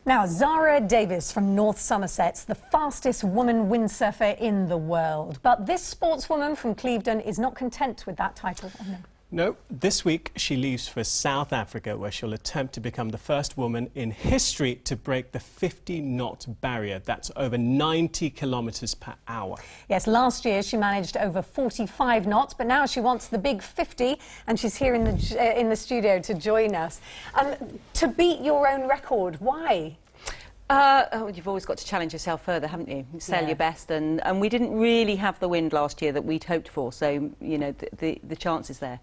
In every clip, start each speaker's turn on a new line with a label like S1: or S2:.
S1: Now, Zara Davis from North Somerset's the fastest woman windsurfer in the world. But this sportswoman from Clevedon is not content with that title. Oh, no.
S2: No, this week she leaves for South Africa, where she'll attempt to become the first woman in history to break the 50-knot barrier. That's over 90 kilometres per hour.
S1: Yes, last year she managed over 45 knots, but now she wants the big 50, and she's here in the studio to join us. To beat your own record, why?
S3: You've always got to challenge yourself further, haven't you? Sell your best, and we didn't really have the wind last year that we'd hoped for, so, you know, the chance is there.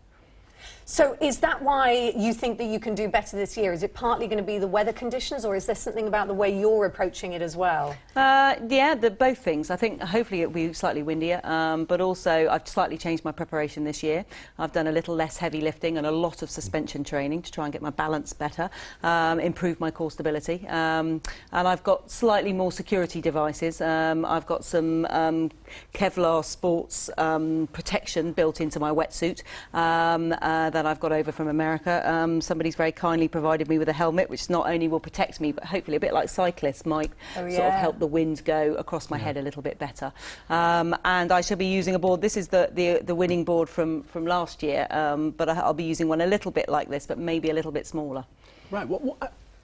S1: So is that why you think that you can do better this year? Is it partly going to be the weather conditions, or is there something about the way you're approaching it as well?
S3: Yeah, both things. I think hopefully it'll be slightly windier, but also I've slightly changed my preparation this year. I've done a little less heavy lifting and a lot of suspension training to try and get my balance better, improve my core stability, and I've got slightly more security devices. I've got some Kevlar sports protection built into my wetsuit that I've got over from America. Somebody's very kindly provided me with a helmet which not only will protect me, but hopefully a bit like cyclists might sort of help the wind go across my head a little bit better. And I shall be using a board. This is the winning board from last year, but I'll be using one a little bit like this, but maybe a little bit smaller.
S2: Right.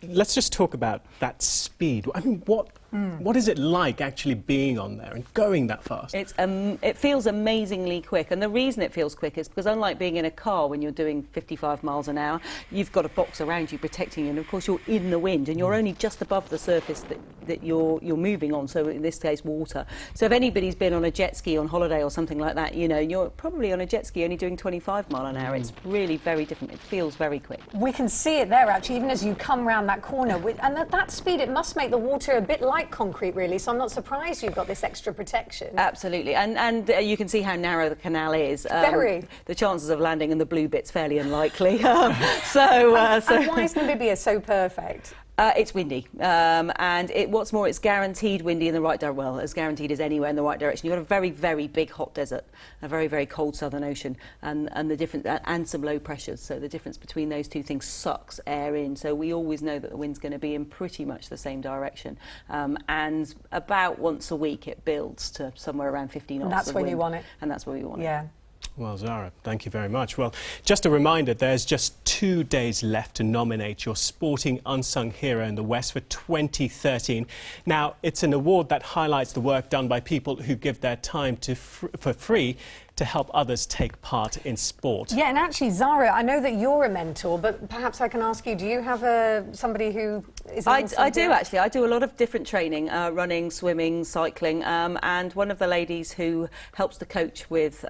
S2: Let's just talk about that speed. I mean, what is it like actually being on there and going that fast?
S3: It feels amazingly quick, and the reason it feels quick is because unlike being in a car when you're doing 55 miles an hour, you've got a box around you protecting you, and of course you're in the wind and you're only just above the surface that you're moving on, so in this case water. So if anybody's been on a jet ski on holiday or something like that, you know, you're probably on a jet ski only doing 25 mile an hour. It's really very different. It feels very quick.
S1: We can see it there actually, even as you come round that corner, and at that speed it must make the water a bit like concrete really, so I'm not surprised you've got this extra protection.
S3: Absolutely, and you can see how narrow the canal is.
S1: Very.
S3: The chances of landing in the blue bit's fairly unlikely.
S1: And why is Namibia so perfect?
S3: It's windy, and what's more, it's guaranteed windy in the right direction. Well, as guaranteed as anywhere in the right direction. You've got a very, very big hot desert, a very, very cold southern ocean, and the difference, and some low pressures. So the difference between those two things sucks air in. So we always know that the wind's going to be in pretty much the same direction, and about once a week it builds to somewhere around 50 knots.
S1: And that's where you want it.
S3: And that's where we want it.
S1: Yeah.
S2: Well, Zara, thank you very much. Well, just a reminder, there's just 2 days left to nominate your Sporting Unsung Hero in the West for 2013. Now, it's an award that highlights the work done by people who give their time for free to help others take part in sport. Yeah,
S1: and actually, Zara, I know that you're a mentor, but perhaps I can ask you, do you have somebody who is
S3: I do, actually. I do a lot of different training, running, swimming, cycling, and one of the ladies who helps the coach with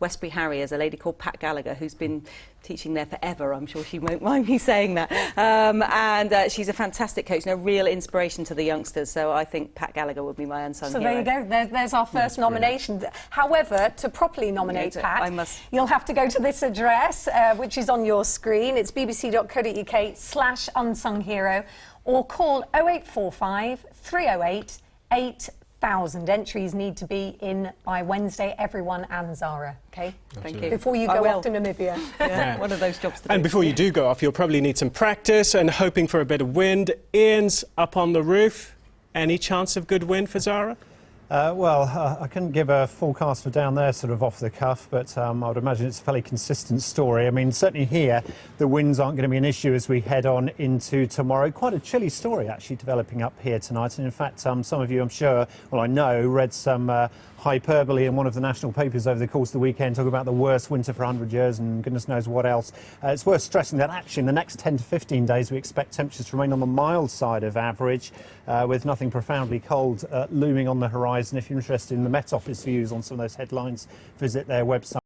S3: Westbury Harriers, a lady called Pat Gallagher, who's been teaching there forever. I'm sure she won't mind me saying that. And she's a fantastic coach and a real inspiration to the youngsters, so I think Pat Gallagher would be my unsung hero.
S1: So there you go, there's our first nomination. However, to properly nominate Pat, you'll have to go to this address, which is on your screen. It's bbc.co.uk/unsunghero, or call 0845 308 8000. Entries need to be in by Wednesday, everyone and Zara, OK?
S3: Thank you.
S1: Before you go off to Namibia.
S3: One of those jobs to do.
S2: And before you do go off, you'll probably need some practice and hoping for a bit of wind. Ian's up on the roof. Any chance of good wind for Zara?
S4: I couldn't give a forecast for down there sort of off the cuff, but I would imagine it's a fairly consistent story. I mean, certainly here, the winds aren't going to be an issue as we head on into tomorrow. Quite a chilly story, actually, developing up here tonight. And in fact, some of you, I'm sure, well, I know, read some hyperbole in one of the national papers over the course of the weekend, talking about the worst winter for 100 years and goodness knows what else. It's worth stressing that actually in the next 10 to 15 days, we expect temperatures to remain on the mild side of average, with nothing profoundly cold looming on the horizon. If you're interested in the Met Office views on some of those headlines, visit their website.